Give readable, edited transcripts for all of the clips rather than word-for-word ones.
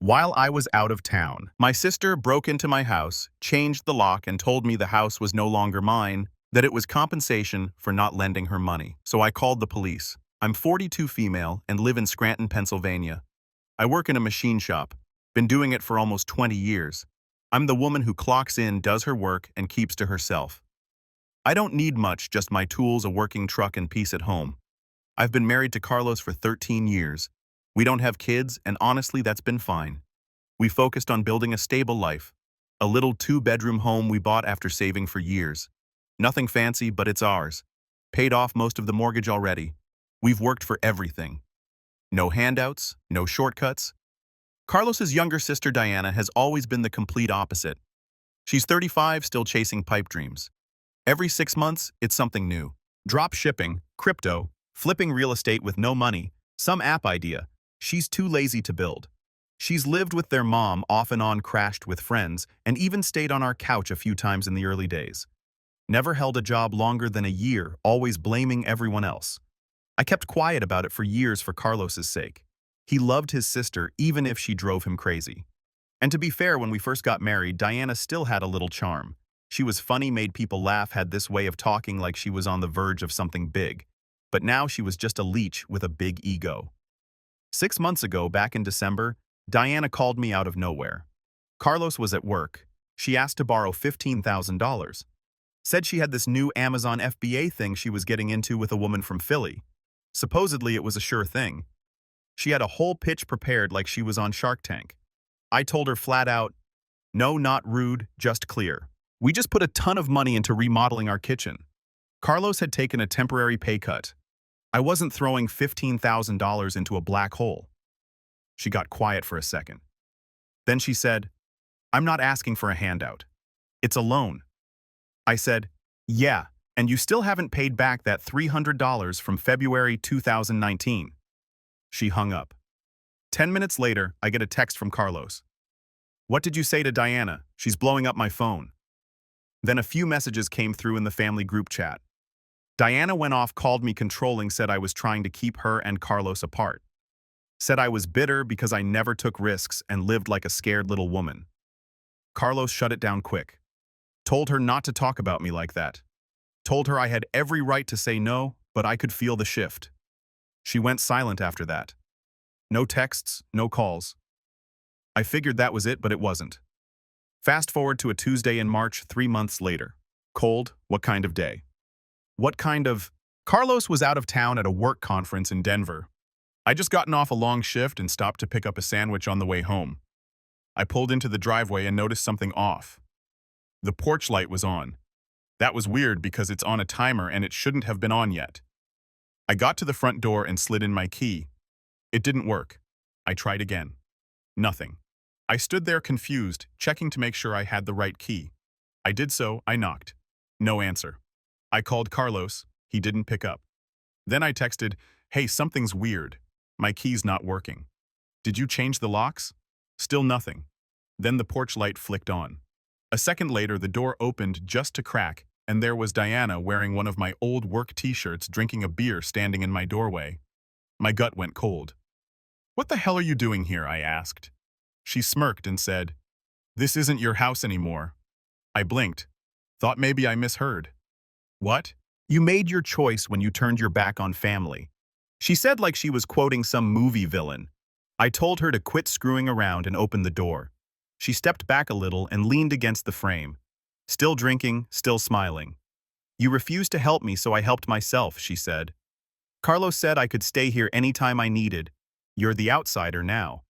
While I was out of town, my sister broke into my house, changed the lock, and told me the house was no longer mine, that it was compensation for not lending her money. So I called the police. I'm 42 female and live in Scranton, Pennsylvania. I work in a machine shop. Been doing it for almost 20 years. I'm the woman who clocks in, does her work, and keeps to herself. I don't need much, just my tools, a working truck, and peace at home. I've been married to Carlos for 13 years. We don't have kids, and honestly, that's been fine. We focused on building a stable life. A little two-bedroom home we bought after saving for years. Nothing fancy, but it's ours. Paid off most of the mortgage already. We've worked for everything. No handouts, no shortcuts. Carlos's younger sister Diana has always been the complete opposite. She's 35, still chasing pipe dreams. Every 6 months, it's something new. Drop shipping, crypto, flipping real estate with no money, some app idea. She's too lazy to build. She's lived with their mom, off and on crashed with friends, and even stayed on our couch a few times in the early days. Never held a job longer than a year, always blaming everyone else. I kept quiet about it for years for Carlos's sake. He loved his sister even if she drove him crazy. And to be fair, when we first got married, Diana still had a little charm. She was funny, made people laugh, had this way of talking like she was on the verge of something big. But now she was just a leech with a big ego. 6 months ago, back in December, Diana called me out of nowhere. Carlos was at work. She asked to borrow $15,000. Said she had this new Amazon FBA thing she was getting into with a woman from Philly. Supposedly it was a sure thing. She had a whole pitch prepared like she was on Shark Tank. I told her flat out, no, not rude, just clear. We just put a ton of money into remodeling our kitchen. Carlos had taken a temporary pay cut. I wasn't throwing $15,000 into a black hole. She got quiet for a second. Then she said, I'm not asking for a handout. It's a loan. I said, yeah, and you still haven't paid back that $300 from February 2019. She hung up. 10 minutes later, I get a text from Carlos. What did you say to Diana? She's blowing up my phone. Then a few messages came through in the family group chat. Diana went off, called me controlling, said I was trying to keep her and Carlos apart. Said I was bitter because I never took risks and lived like a scared little woman. Carlos shut it down quick. Told her not to talk about me like that. Told her I had every right to say no, but I could feel the shift. She went silent after that. No texts, no calls. I figured that was it, but it wasn't. Fast forward to a Tuesday in March, 3 months later. Cold, what kind of day? What kind of... Carlos was out of town at a work conference in Denver. I just gotten off a long shift and stopped to pick up a sandwich on the way home. I pulled into the driveway and noticed something off. The porch light was on. That was weird because it's on a timer and it shouldn't have been on yet. I got to the front door and slid in my key. It didn't work. I tried again. Nothing. I stood there confused, checking to make sure I had the right key. I did so, I knocked. No answer. I called Carlos. He didn't pick up. Then I texted, hey, something's weird. My key's not working. Did you change the locks? Still nothing. Then the porch light flicked on. A second later, the door opened just to crack, and there was Diana wearing one of my old work t-shirts, drinking a beer, standing in my doorway. My gut went cold. What the hell are you doing here? I asked. She smirked and said, this isn't your house anymore. I blinked. Thought maybe I misheard. What? You made your choice when you turned your back on family. She said like she was quoting some movie villain. I told her to quit screwing around and open the door. She stepped back a little and leaned against the frame. Still drinking, still smiling. You refused to help me, so I helped myself, she said. Carlos said I could stay here anytime I needed. You're the outsider now.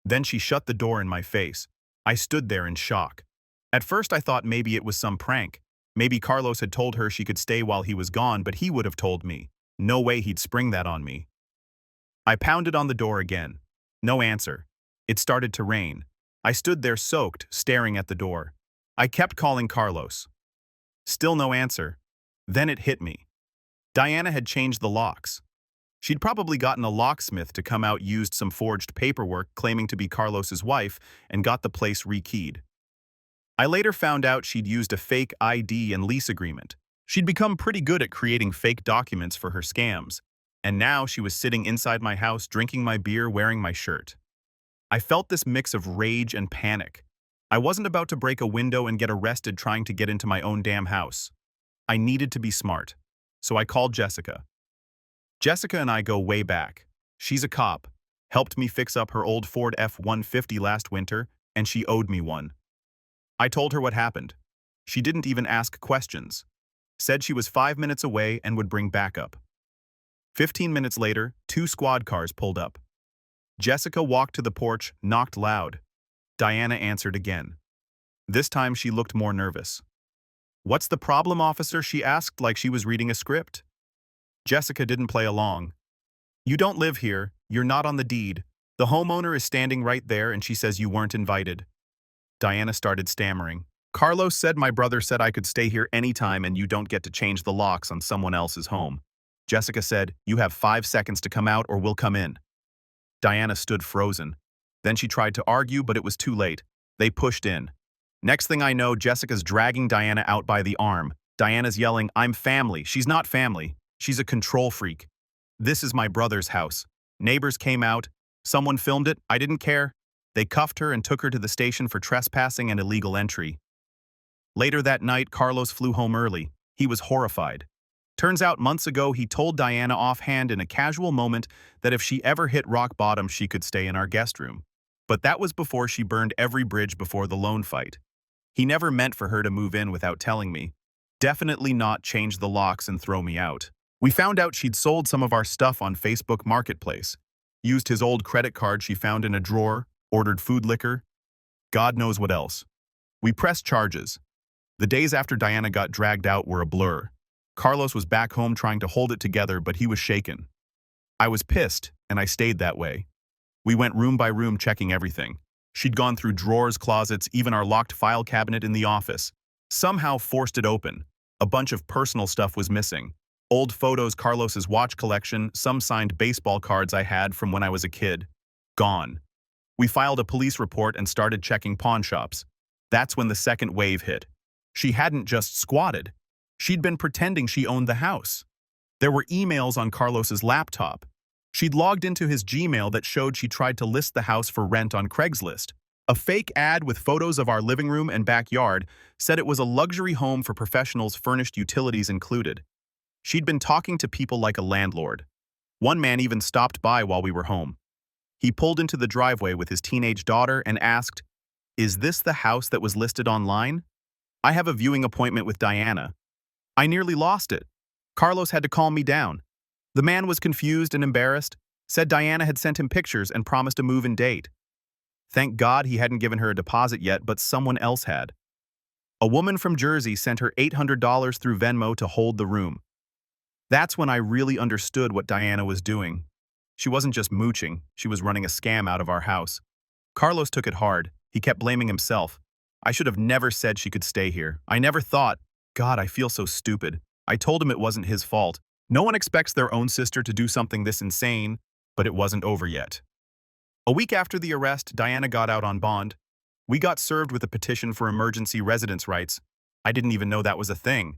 Then she shut the door in my face. I stood there in shock. At first I thought maybe it was some prank. Maybe Carlos had told her she could stay while he was gone, but he would have told me. No way he'd spring that on me. I pounded on the door again. No answer. It started to rain. I stood there soaked, staring at the door. I kept calling Carlos. Still no answer. Then it hit me. Diana had changed the locks. She'd probably gotten a locksmith to come out, used some forged paperwork claiming to be Carlos's wife, and got the place rekeyed. I later found out she'd used a fake ID and lease agreement. She'd become pretty good at creating fake documents for her scams, and now she was sitting inside my house drinking my beer, wearing my shirt. I felt this mix of rage and panic. I wasn't about to break a window and get arrested trying to get into my own damn house. I needed to be smart. So I called Jessica. Jessica and I go way back. She's a cop, helped me fix up her old Ford F-150 last winter, and she owed me one. I told her what happened. She didn't even ask questions. Said she was 5 minutes away and would bring backup. 15 minutes later, 2 squad cars pulled up. Jessica walked to the porch, knocked loud. Diana answered again. This time she looked more nervous. "What's the problem, officer?" she asked like she was reading a script. Jessica didn't play along. "You don't live here, you're not on the deed. The homeowner is standing right there and she says you weren't invited." Diana started stammering. "Carlos said my brother said I could stay here anytime and you don't get to change the locks on someone else's home." Jessica said, "You have 5 seconds to come out or we'll come in." Diana stood frozen. Then she tried to argue, but it was too late. They pushed in. Next thing I know, Jessica's dragging Diana out by the arm. Diana's yelling, "I'm family." She's not family. She's a control freak. "This is my brother's house." Neighbors came out. Someone filmed it. I didn't care. They cuffed her and took her to the station for trespassing and illegal entry. Later that night, Carlos flew home early. He was horrified. Turns out months ago he told Diana offhand in a casual moment that if she ever hit rock bottom she could stay in our guest room. But that was before she burned every bridge before the loan fight. He never meant for her to move in without telling me. Definitely not change the locks and throw me out. We found out she'd sold some of our stuff on Facebook Marketplace. Used his old credit card she found in a drawer, ordered food liquor. God knows what else. We pressed charges. The days after Diana got dragged out were a blur. Carlos was back home trying to hold it together, but he was shaken. I was pissed, and I stayed that way. We went room by room checking everything. She'd gone through drawers, closets, even our locked file cabinet in the office. Somehow forced it open. A bunch of personal stuff was missing. Old photos, Carlos's watch collection, some signed baseball cards I had from when I was a kid. Gone. We filed a police report and started checking pawn shops. That's when the second wave hit. She hadn't just squatted. She'd been pretending she owned the house. There were emails on Carlos's laptop. She'd logged into his Gmail that showed she tried to list the house for rent on Craigslist. A fake ad with photos of our living room and backyard said it was a luxury home for professionals, furnished utilities included. She'd been talking to people like a landlord. One man even stopped by while we were home. He pulled into the driveway with his teenage daughter and asked, "Is this the house that was listed online? I have a viewing appointment with Diana." I nearly lost it. Carlos had to calm me down. The man was confused and embarrassed, said Diana had sent him pictures and promised a move-in date. Thank God he hadn't given her a deposit yet, but someone else had. A woman from Jersey sent her $800 through Venmo to hold the room. That's when I really understood what Diana was doing. She wasn't just mooching, she was running a scam out of our house. Carlos took it hard. He kept blaming himself. I should have never said she could stay here. I never thought, God, I feel so stupid. I told him it wasn't his fault. No one expects their own sister to do something this insane, but it wasn't over yet. A week after the arrest, Diana got out on bond. We got served with a petition for emergency residence rights. I didn't even know that was a thing.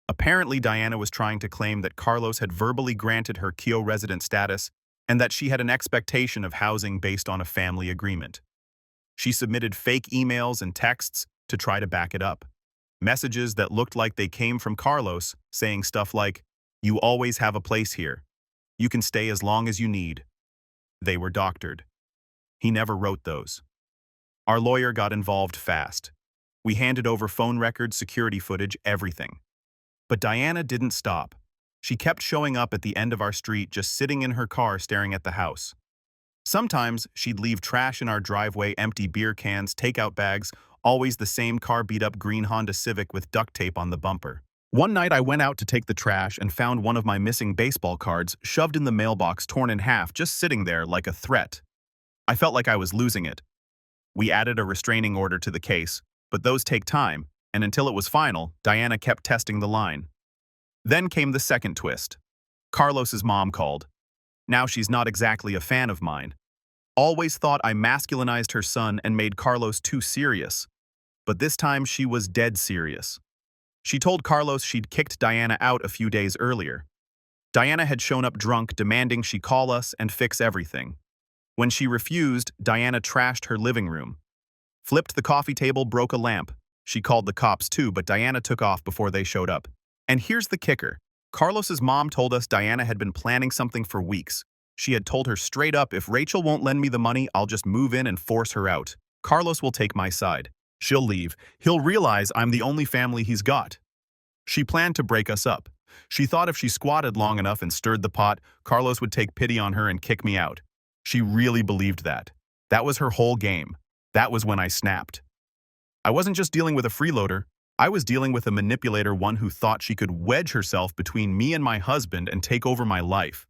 Apparently, Diana was trying to claim that Carlos had verbally granted her KIO resident status and that she had an expectation of housing based on a family agreement. She submitted fake emails and texts to try to back it up. Messages that looked like they came from Carlos, saying stuff like, "You always have a place here. You can stay as long as you need." They were doctored. He never wrote those. Our lawyer got involved fast. We handed over phone records, security footage, everything. But Diana didn't stop. She kept showing up at the end of our street, just sitting in her car staring at the house. Sometimes she'd leave trash in our driveway, empty beer cans, takeout bags, always the same car, beat-up green Honda Civic with duct tape on the bumper. One night I went out to take the trash and found one of my missing baseball cards shoved in the mailbox, torn in half, just sitting there like a threat. I felt like I was losing it. We added a restraining order to the case, but those take time, and until it was final, Diana kept testing the line. Then came the second twist. Carlos's mom called. Now she's not exactly a fan of mine. Always thought I masculinized her son and made Carlos too serious. But this time she was dead serious. She told Carlos she'd kicked Diana out a few days earlier. Diana had shown up drunk, demanding she call us and fix everything. When she refused, Diana trashed her living room, flipped the coffee table, broke a lamp. She called the cops too, but Diana took off before they showed up. And here's the kicker. Carlos's mom told us Diana had been planning something for weeks. She had told her straight up, if Rachel won't lend me the money, I'll just move in and force her out. Carlos will take my side. She'll leave. He'll realize I'm the only family he's got. She planned to break us up. She thought if she squatted long enough and stirred the pot, Carlos would take pity on her and kick me out. She really believed that. That was her whole game. That was when I snapped. I wasn't just dealing with a freeloader. I was dealing with a manipulator, one who thought she could wedge herself between me and my husband and take over my life.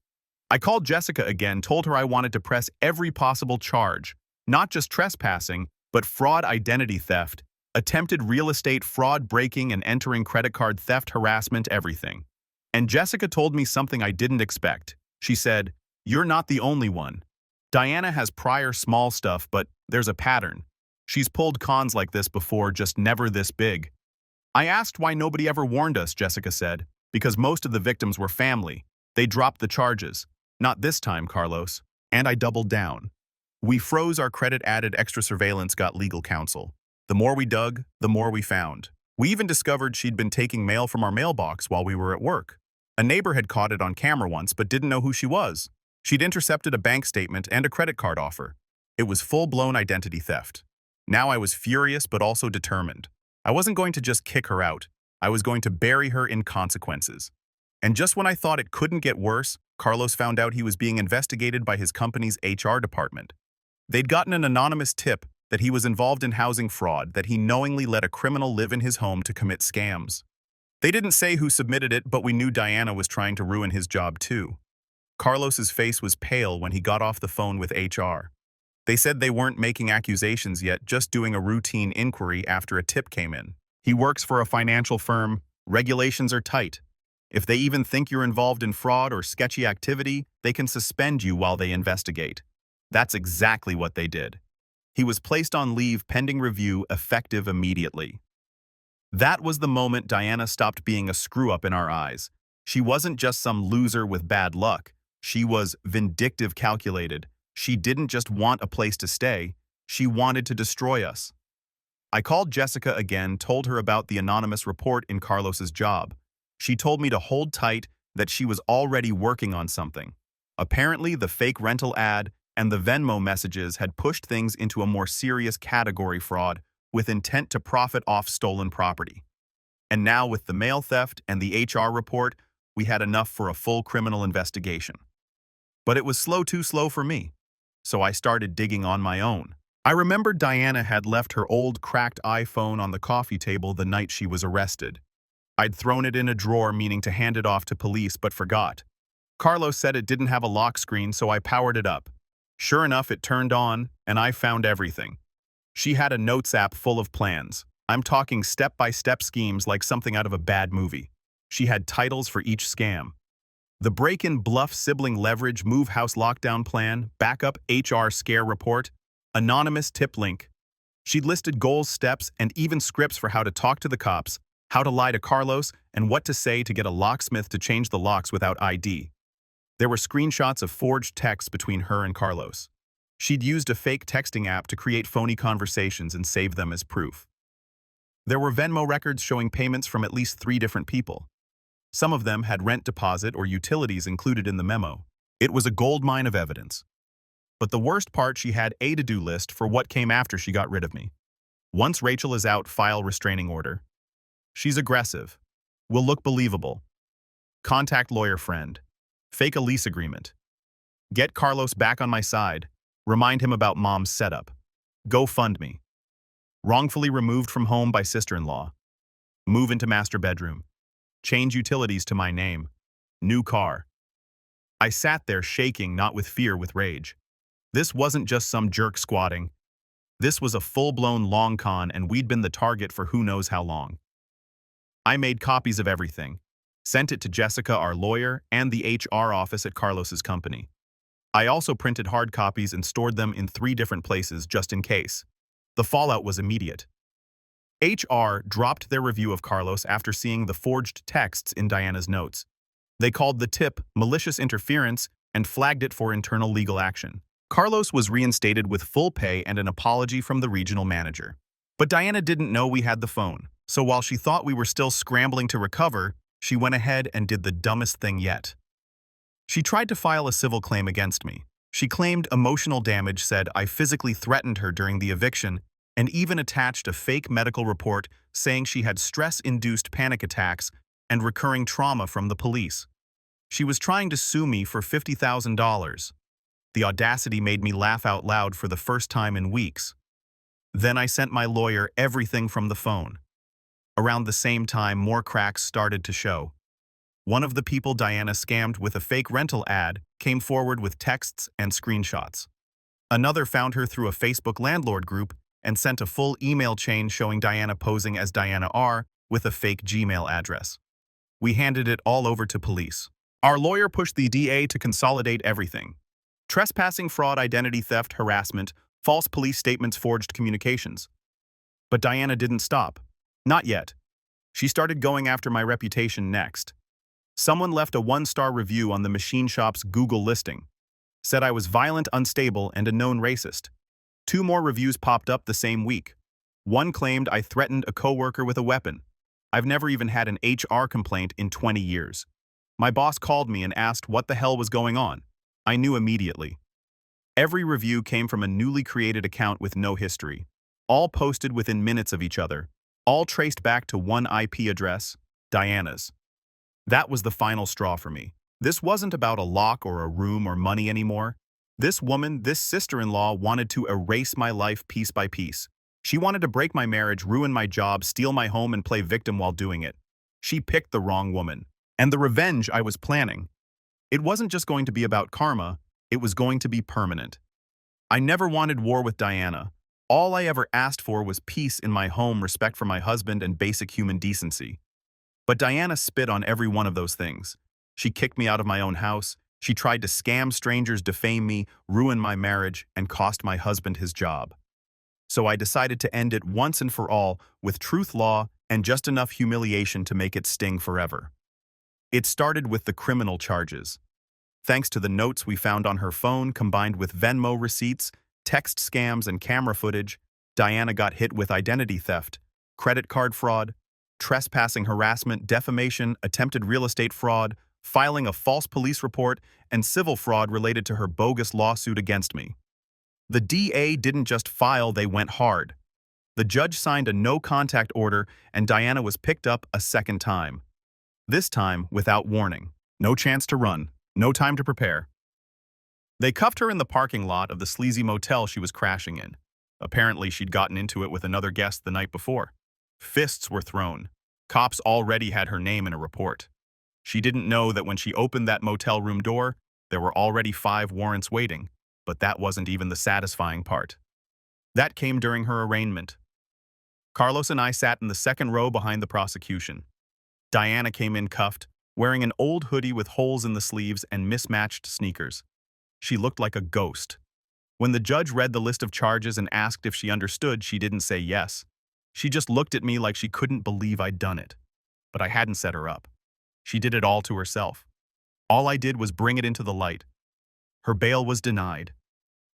I called Jessica again, told her I wanted to press every possible charge, not just trespassing, but fraud, identity theft, attempted real estate fraud, breaking and entering, credit card theft, harassment, everything. And Jessica told me something I didn't expect. She said, "You're not the only one. Diana has prior small stuff, but there's a pattern. She's pulled cons like this before, just never this big." I asked why nobody ever warned us, Jessica said. Because most of the victims were family. They dropped the charges. Not this time, Carlos. And I doubled down. We froze our credit, added extra surveillance, got legal counsel. The more we dug, the more we found. We even discovered she'd been taking mail from our mailbox while we were at work. A neighbor had caught it on camera once, but didn't know who she was. She'd intercepted a bank statement and a credit card offer. It was full-blown identity theft. Now I was furious but also determined. I wasn't going to just kick her out. I was going to bury her in consequences. And just when I thought it couldn't get worse, Carlos found out he was being investigated by his company's HR department. They'd gotten an anonymous tip that he was involved in housing fraud, that he knowingly let a criminal live in his home to commit scams. They didn't say who submitted it, but we knew Diana was trying to ruin his job too. Carlos's face was pale when he got off the phone with HR. They said they weren't making accusations yet, just doing a routine inquiry after a tip came in. He works for a financial firm. Regulations are tight. If they even think you're involved in fraud or sketchy activity, they can suspend you while they investigate. That's exactly what they did. He was placed on leave pending review, effective immediately. That was the moment Diana stopped being a screw-up in our eyes. She wasn't just some loser with bad luck. She was vindictive, calculated. She didn't just want a place to stay. She wanted to destroy us. I called Jessica again, told her about the anonymous report in Carlos's job. She told me to hold tight, that she was already working on something. Apparently, the fake rental ad and the Venmo messages had pushed things into a more serious category: fraud, with intent to profit off stolen property. And now with the mail theft and the HR report, we had enough for a full criminal investigation. But it was too slow for me. So I started digging on my own. I remembered Diana had left her old cracked iPhone on the coffee table the night she was arrested. I'd thrown it in a drawer, meaning to hand it off to police, but forgot. Carlos said it didn't have a lock screen, so I powered it up. Sure enough, it turned on, and I found everything. She had a notes app full of plans. I'm talking step-by-step schemes like something out of a bad movie. She had titles for each scam. The break-in bluff, sibling leverage, move house lockdown plan, backup HR scare report, anonymous tip link. She'd listed goals, steps, and even scripts for how to talk to the cops, how to lie to Carlos, and what to say to get a locksmith to change the locks without ID. There were screenshots of forged texts between her and Carlos. She'd used a fake texting app to create phony conversations and save them as proof. There were Venmo records showing payments from at least 3 different people. Some of them had rent deposit or utilities included in the memo. It was a goldmine of evidence. But the worst part, she had a to-do list for what came after she got rid of me. Once Rachel is out, file restraining order. She's aggressive. Will look believable. Contact lawyer friend. Fake a lease agreement. Get Carlos back on my side. Remind him about mom's setup. GoFundMe. Wrongfully removed from home by sister-in-law. Move into master bedroom. Change utilities to my name. New car. I sat there shaking, not with fear, with rage. This wasn't just some jerk squatting. This was a full-blown long con, and we'd been the target for who knows how long. I made copies of everything. Sent it to Jessica, our lawyer, and the HR office at Carlos's company. I also printed hard copies and stored them in 3 different places just in case. The fallout was immediate. HR dropped their review of Carlos after seeing the forged texts in Diana's notes. They called the tip malicious interference and flagged it for internal legal action. Carlos was reinstated with full pay and an apology from the regional manager. But Diana didn't know we had the phone, so while she thought we were still scrambling to recover, she went ahead and did the dumbest thing yet. She tried to file a civil claim against me. She claimed emotional damage, said I physically threatened her during the eviction, and even attached a fake medical report saying she had stress-induced panic attacks and recurring trauma from the police. She was trying to sue me for $50,000. The audacity made me laugh out loud for the first time in weeks. Then I sent my lawyer everything from the phone. Around the same time, more cracks started to show. One of the people Diana scammed with a fake rental ad came forward with texts and screenshots. Another found her through a Facebook landlord group and sent a full email chain showing Diana posing as Diana R. with a fake Gmail address. We handed it all over to police. Our lawyer pushed the DA to consolidate everything: trespassing, fraud, identity theft, harassment, false police statements, forged communications. But Diana didn't stop. Not yet. She started going after my reputation next. Someone left a 1-star review on the machine shop's Google listing. Said I was violent, unstable, and a known racist. 2 more reviews popped up the same week. One claimed I threatened a coworker with a weapon. I've never even had an HR complaint in 20 years. My boss called me and asked what the hell was going on. I knew immediately. Every review came from a newly created account with no history, all posted within minutes of each other, all traced back to one IP address, Diana's. That was the final straw for me. This wasn't about a lock or a room or money anymore. This woman, this sister-in-law, wanted to erase my life piece by piece. She wanted to break my marriage, ruin my job, steal my home, and play victim while doing it. She picked the wrong woman. And the revenge I was planning. It wasn't just going to be about karma, it was going to be permanent. I never wanted war with Diana. All I ever asked for was peace in my home, respect for my husband, and basic human decency. But Diana spit on every one of those things. She kicked me out of my own house. She tried to scam strangers, defame me, ruin my marriage, and cost my husband his job. So I decided to end it once and for all with truth, law, and just enough humiliation to make it sting forever. It started with the criminal charges. Thanks to the notes we found on her phone, combined with Venmo receipts, text scams, and camera footage, Diana got hit with identity theft, credit card fraud, trespassing, harassment, defamation, attempted real estate fraud, filing a false police report, and civil fraud related to her bogus lawsuit against me. The DA didn't just file, they went hard. The judge signed a no-contact order, and Diana was picked up a second time. This time without warning. No chance to run. No time to prepare. They cuffed her in the parking lot of the sleazy motel she was crashing in. Apparently, she'd gotten into it with another guest the night before. Fists were thrown. Cops already had her name in a report. She didn't know that when she opened that motel room door, there were already 5 warrants waiting, but that wasn't even the satisfying part. That came during her arraignment. Carlos and I sat in the second row behind the prosecution. Diana came in cuffed, wearing an old hoodie with holes in the sleeves and mismatched sneakers. She looked like a ghost. When the judge read the list of charges and asked if she understood, she didn't say yes. She just looked at me like she couldn't believe I'd done it. But I hadn't set her up. She did it all to herself. All I did was bring it into the light. Her bail was denied.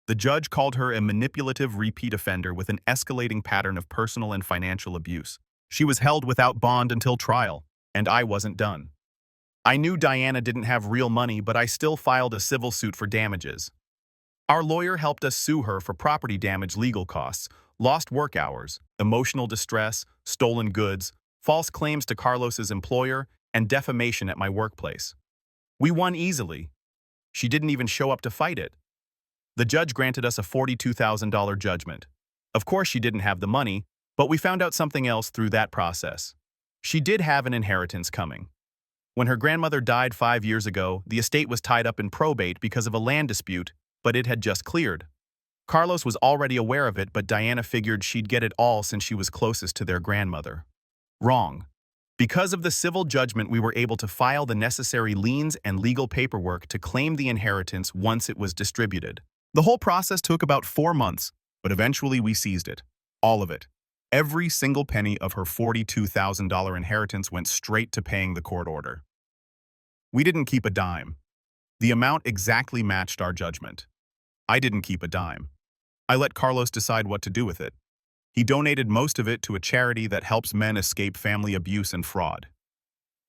The judge called her a manipulative repeat offender with an escalating pattern of personal and financial abuse. She was held without bond until trial, and I wasn't done. I knew Diana didn't have real money, but I still filed a civil suit for damages. Our lawyer helped us sue her for property damage, legal costs, lost work hours, emotional distress, stolen goods, false claims to Carlos's employer, and defamation at my workplace. We won easily. She didn't even show up to fight it. The judge granted us a $42,000 judgment. Of course, she didn't have the money, but we found out something else through that process. She did have an inheritance coming. When her grandmother died 5 years ago, the estate was tied up in probate because of a land dispute, but it had just cleared. Carlos was already aware of it, but Diana figured she'd get it all since she was closest to their grandmother. Wrong. Because of the civil judgment, we were able to file the necessary liens and legal paperwork to claim the inheritance once it was distributed. The whole process took about 4 months, but eventually we seized it. All of it. Every single penny of her $42,000 inheritance went straight to paying the court order. We didn't keep a dime. The amount exactly matched our judgment. I didn't keep a dime. I let Carlos decide what to do with it. He donated most of it to a charity that helps men escape family abuse and fraud.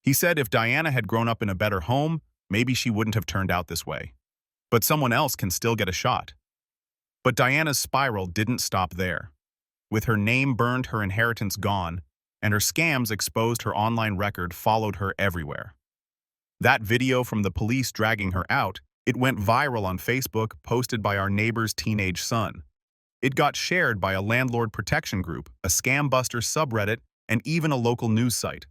He said if Diana had grown up in a better home, maybe she wouldn't have turned out this way. But someone else can still get a shot. But Diana's spiral didn't stop there. With her name burned, her inheritance gone, and her scams exposed, her online record followed her everywhere. That video from the police dragging her out, it went viral on Facebook, posted by our neighbor's teenage son. It got shared by a landlord protection group, a scam buster subreddit, and even a local news site.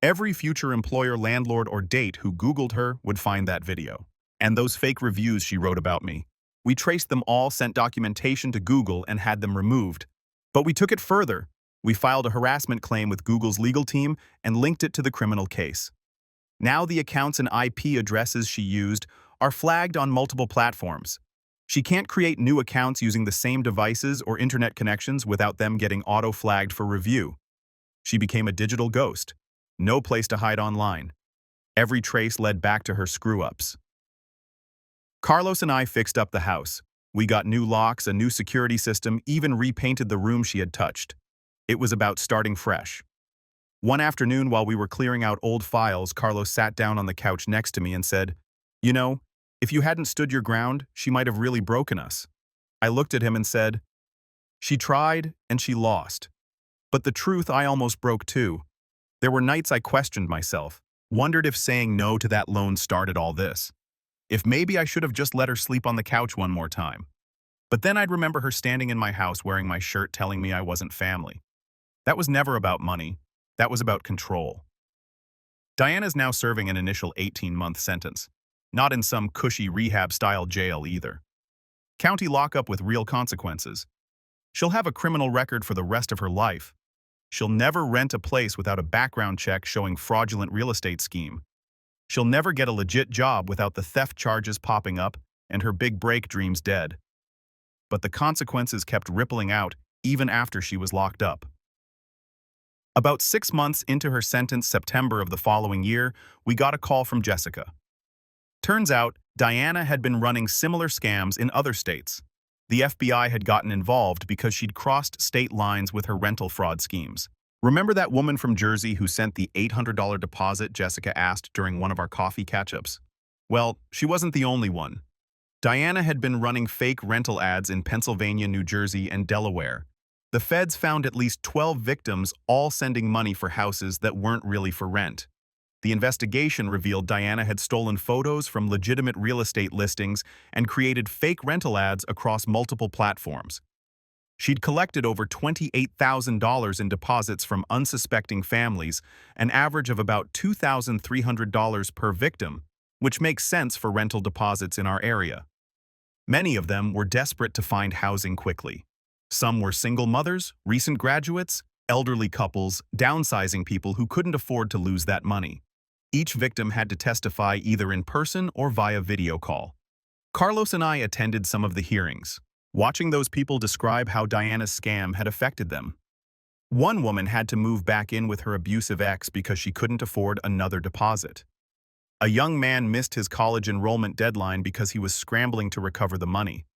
Every future employer, landlord, or date who Googled her would find that video. And those fake reviews she wrote about me. We traced them all, sent documentation to Google, and had them removed. But we took it further. We filed a harassment claim with Google's legal team and linked it to the criminal case. Now the accounts and IP addresses she used are flagged on multiple platforms. She can't create new accounts using the same devices or internet connections without them getting auto-flagged for review. She became a digital ghost. No place to hide online. Every trace led back to her screw-ups. Carlos and I fixed up the house. We got new locks, a new security system, even repainted the room she had touched. It was about starting fresh. One afternoon, while we were clearing out old files, Carlos sat down on the couch next to me and said, "You know, if you hadn't stood your ground, she might have really broken us." I looked at him and said, "She tried and she lost. But the truth, I almost broke too. There were nights I questioned myself, wondered if saying no to that loan started all this. If maybe I should have just let her sleep on the couch one more time. But then I'd remember her standing in my house wearing my shirt telling me I wasn't family. That was never about money. That was about control." Diana's now serving an initial 18-month sentence. Not in some cushy rehab-style jail either. County lockup with real consequences. She'll have a criminal record for the rest of her life. She'll never rent a place without a background check showing fraudulent real estate scheme. She'll never get a legit job without the theft charges popping up and her big break dreams dead. But the consequences kept rippling out even after she was locked up. About 6 months into her sentence, September of the following year, we got a call from Jessica. Turns out, Diana had been running similar scams in other states. The FBI had gotten involved because she'd crossed state lines with her rental fraud schemes. Remember that woman from Jersey who sent the $800 deposit Jessica asked during one of our coffee catch-ups? Well, she wasn't the only one. Diana had been running fake rental ads in Pennsylvania, New Jersey, and Delaware. The feds found at least 12 victims, all sending money for houses that weren't really for rent. The investigation revealed Diana had stolen photos from legitimate real estate listings and created fake rental ads across multiple platforms. She'd collected over $28,000 in deposits from unsuspecting families, an average of about $2,300 per victim, which makes sense for rental deposits in our area. Many of them were desperate to find housing quickly. Some were single mothers, recent graduates, elderly couples, downsizing people who couldn't afford to lose that money. Each victim had to testify either in person or via video call. Carlos and I attended some of the hearings, watching those people describe how Diana's scam had affected them. One woman had to move back in with her abusive ex because she couldn't afford another deposit. A young man missed his college enrollment deadline because he was scrambling to recover the money.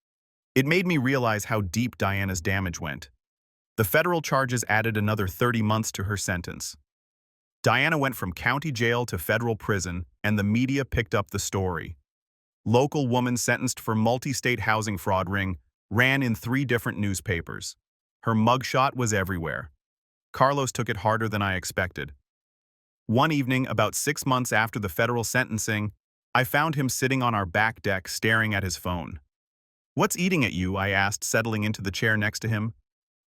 It made me realize how deep Diana's damage went. The federal charges added another 30 months to her sentence. Diana went from county jail to federal prison, and the media picked up the story. Local woman sentenced for multi-state housing fraud ring ran in 3 different newspapers. Her mugshot was everywhere. Carlos took it harder than I expected. One evening, about 6 months after the federal sentencing, I found him sitting on our back deck staring at his phone. "What's eating at you?" I asked, settling into the chair next to him.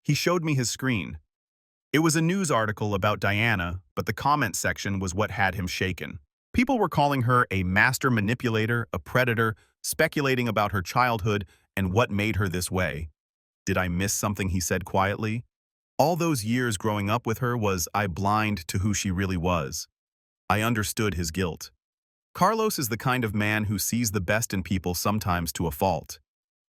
He showed me his screen. It was a news article about Diana, but the comment section was what had him shaken. People were calling her a master manipulator, a predator, speculating about her childhood and what made her this way. Did I miss something? He said quietly. All those years growing up with her, was I blind to who she really was? I understood his guilt. Carlos is the kind of man who sees the best in people, sometimes to a fault.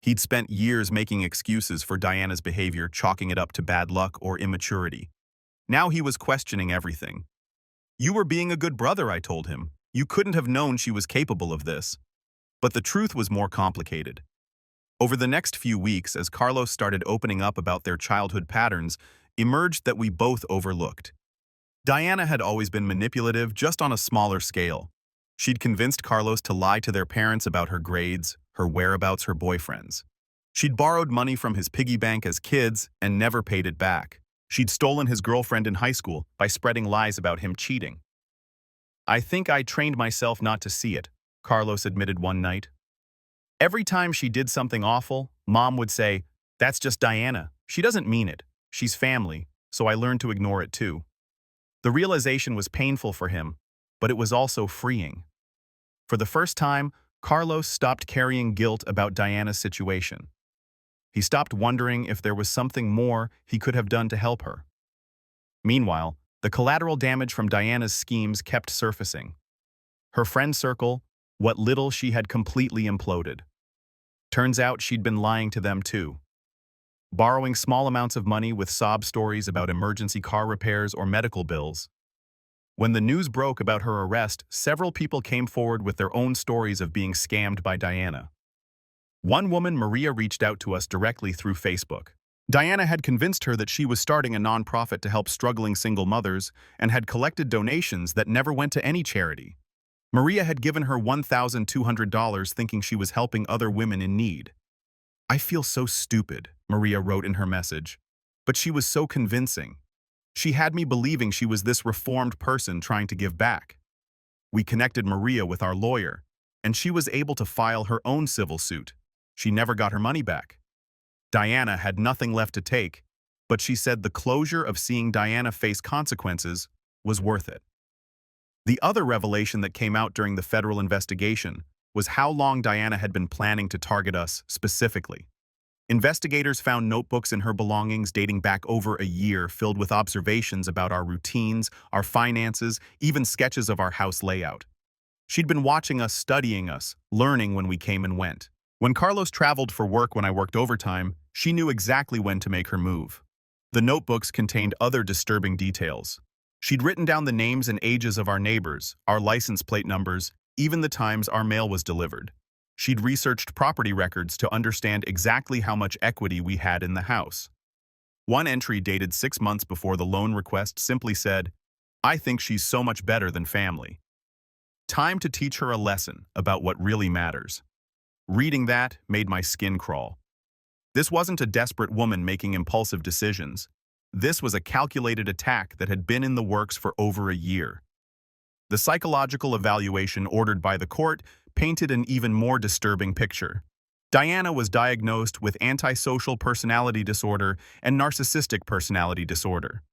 He'd spent years making excuses for Diana's behavior, chalking it up to bad luck or immaturity. Now he was questioning everything. "You were being a good brother," I told him. "You couldn't have known she was capable of this." But the truth was more complicated. Over the next few weeks, as Carlos started opening up about their childhood patterns, emerged that we both overlooked. Diana had always been manipulative, just on a smaller scale. She'd convinced Carlos to lie to their parents about her grades, her whereabouts, her boyfriends. She'd borrowed money from his piggy bank as kids and never paid it back. She'd stolen his girlfriend in high school by spreading lies about him cheating. "I think I trained myself not to see it," Carlos admitted one night. Every time she did something awful, Mom would say, "That's just Diana. She doesn't mean it. She's family," so I learned to ignore it too. The realization was painful for him, but it was also freeing. For the first time, Carlos stopped carrying guilt about Diana's situation. He stopped wondering if there was something more he could have done to help her. Meanwhile, the collateral damage from Diana's schemes kept surfacing. Her friend circle, what little she had, completely imploded. Turns out she'd been lying to them too. Borrowing small amounts of money with sob stories about emergency car repairs or medical bills. When the news broke about her arrest, several people came forward with their own stories of being scammed by Diana. One woman, Maria, reached out to us directly through Facebook. Diana had convinced her that she was starting a nonprofit to help struggling single mothers and had collected donations that never went to any charity. Maria had given her $1,200 thinking she was helping other women in need. "I feel so stupid," Maria wrote in her message. But she was so convincing. She had me believing she was this reformed person trying to give back. We connected Maria with our lawyer, and she was able to file her own civil suit. She never got her money back. Diana had nothing left to take, but she said the closure of seeing Diana face consequences was worth it. The other revelation that came out during the federal investigation was how long Diana had been planning to target us specifically. Investigators found notebooks in her belongings dating back over a year filled with observations about our routines, our finances, even sketches of our house layout. She'd been watching us, studying us, learning when we came and went. When Carlos traveled for work when I worked overtime, she knew exactly when to make her move. The notebooks contained other disturbing details. She'd written down the names and ages of our neighbors, our license plate numbers, even the times our mail was delivered. She'd researched property records to understand exactly how much equity we had in the house. One entry dated 6 months before the loan request simply said, "I think she's so much better than family." Time to teach her a lesson about what really matters. Reading that made my skin crawl. This wasn't a desperate woman making impulsive decisions. This was a calculated attack that had been in the works for over a year. The psychological evaluation ordered by the court painted an even more disturbing picture. Diana was diagnosed with antisocial personality disorder and narcissistic personality disorder.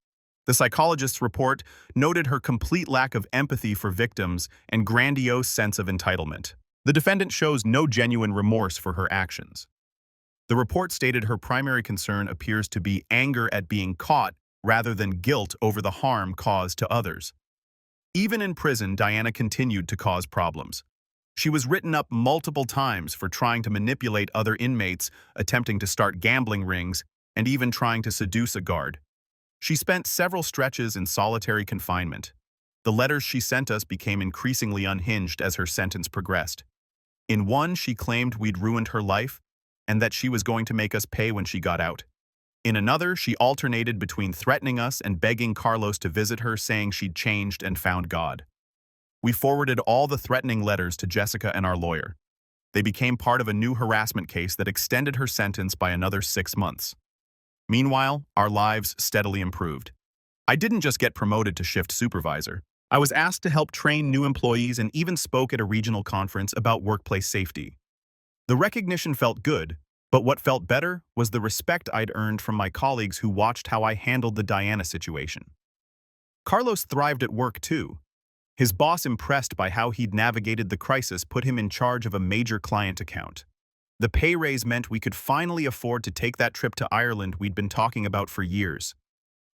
The psychologist's report noted her complete lack of empathy for victims and grandiose sense of entitlement. The defendant shows no genuine remorse for her actions. The report stated her primary concern appears to be anger at being caught rather than guilt over the harm caused to others. Even in prison, Diana continued to cause problems. She was written up multiple times for trying to manipulate other inmates, attempting to start gambling rings, and even trying to seduce a guard. She spent several stretches in solitary confinement. The letters she sent us became increasingly unhinged as her sentence progressed. In one, she claimed we'd ruined her life and that she was going to make us pay when she got out. In another, she alternated between threatening us and begging Carlos to visit her, saying she'd changed and found God. We forwarded all the threatening letters to Jessica and our lawyer. They became part of a new harassment case that extended her sentence by another 6 months. Meanwhile, our lives steadily improved. I didn't just get promoted to shift supervisor. I was asked to help train new employees and even spoke at a regional conference about workplace safety. The recognition felt good, but what felt better was the respect I'd earned from my colleagues who watched how I handled the Diana situation. Carlos thrived at work too. His boss, impressed by how he'd navigated the crisis, put him in charge of a major client account. The pay raise meant we could finally afford to take that trip to Ireland we'd been talking about for years.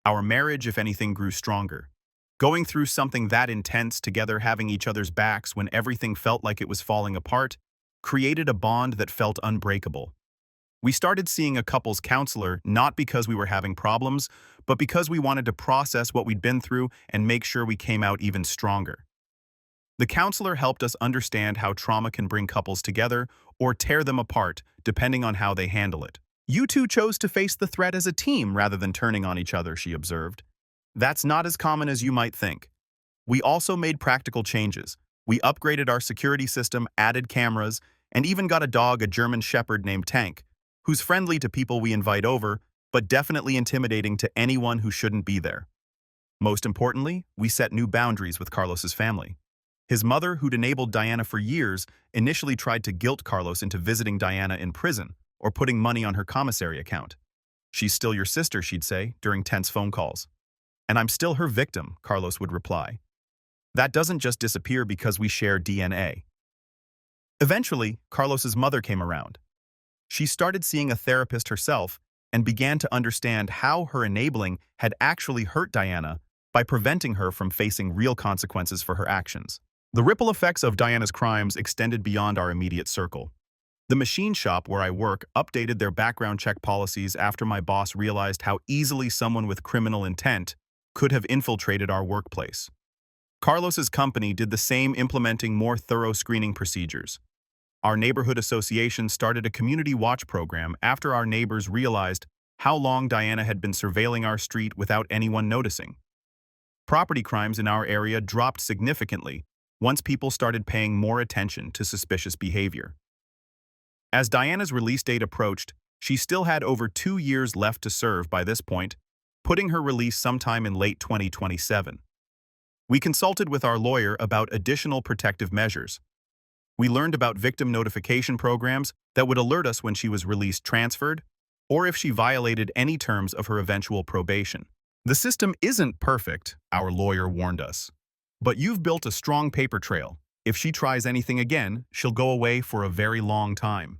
Our marriage, if anything, grew stronger. Going through something that intense together, having each other's backs when everything felt like it was falling apart, created a bond that felt unbreakable. We started seeing a couples counselor not because we were having problems, but because we wanted to process what we'd been through and make sure we came out even stronger. The counselor helped us understand how trauma can bring couples together or tear them apart, depending on how they handle it. You two chose to face the threat as a team rather than turning on each other, she observed. That's not as common as you might think. We also made practical changes. We upgraded our security system, added cameras, and even got a dog, a German Shepherd named Tank, who's friendly to people we invite over, but definitely intimidating to anyone who shouldn't be there. Most importantly, we set new boundaries with Carlos's family. His mother, who'd enabled Diana for years, initially tried to guilt Carlos into visiting Diana in prison or putting money on her commissary account. She's still your sister, she'd say, during tense phone calls. And I'm still her victim, Carlos would reply. That doesn't just disappear because we share DNA. Eventually, Carlos's mother came around. She started seeing a therapist herself and began to understand how her enabling had actually hurt Diana by preventing her from facing real consequences for her actions. The ripple effects of Diana's crimes extended beyond our immediate circle. The machine shop where I work updated their background check policies after my boss realized how easily someone with criminal intent could have infiltrated our workplace. Carlos's company did the same, implementing more thorough screening procedures. Our neighborhood association started a community watch program after our neighbors realized how long Diana had been surveilling our street without anyone noticing. Property crimes in our area dropped significantly once people started paying more attention to suspicious behavior. As Diana's release date approached, she still had over 2 years left to serve by this point, putting her release sometime in late 2027. We consulted with our lawyer about additional protective measures. We learned about victim notification programs that would alert us when she was released, transferred, or if she violated any terms of her eventual probation. The system isn't perfect, our lawyer warned us. But you've built a strong paper trail. If she tries anything again, she'll go away for a very long time.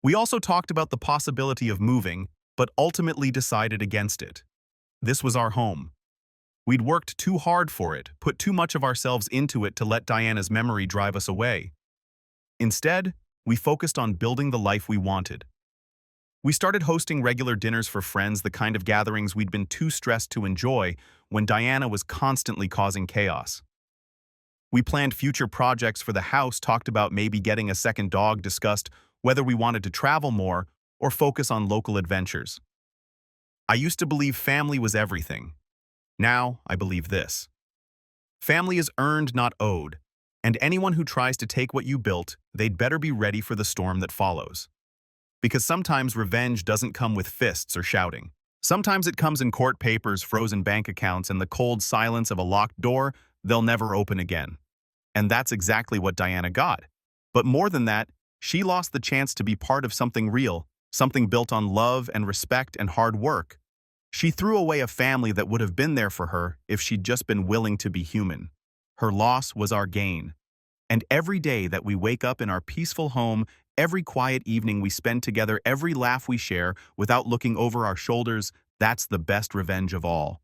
We also talked about the possibility of moving, but ultimately decided against it. This was our home. We'd worked too hard for it, put too much of ourselves into it to let Diana's memory drive us away. Instead, we focused on building the life we wanted. We started hosting regular dinners for friends, the kind of gatherings we'd been too stressed to enjoy when Diana was constantly causing chaos. We planned future projects for the house, talked about maybe getting a second dog, discussed whether we wanted to travel more or focus on local adventures. I used to believe family was everything. Now, I believe this. Family is earned, not owed, and anyone who tries to take what you built, they'd better be ready for the storm that follows. Because sometimes revenge doesn't come with fists or shouting. Sometimes it comes in court papers, frozen bank accounts, and the cold silence of a locked door they'll never open again. And that's exactly what Diana got. But more than that, she lost the chance to be part of something real, something built on love and respect and hard work. She threw away a family that would have been there for her if she'd just been willing to be human. Her loss was our gain. And every day that we wake up in our peaceful home, every quiet evening we spend together, every laugh we share without looking over our shoulders, that's the best revenge of all.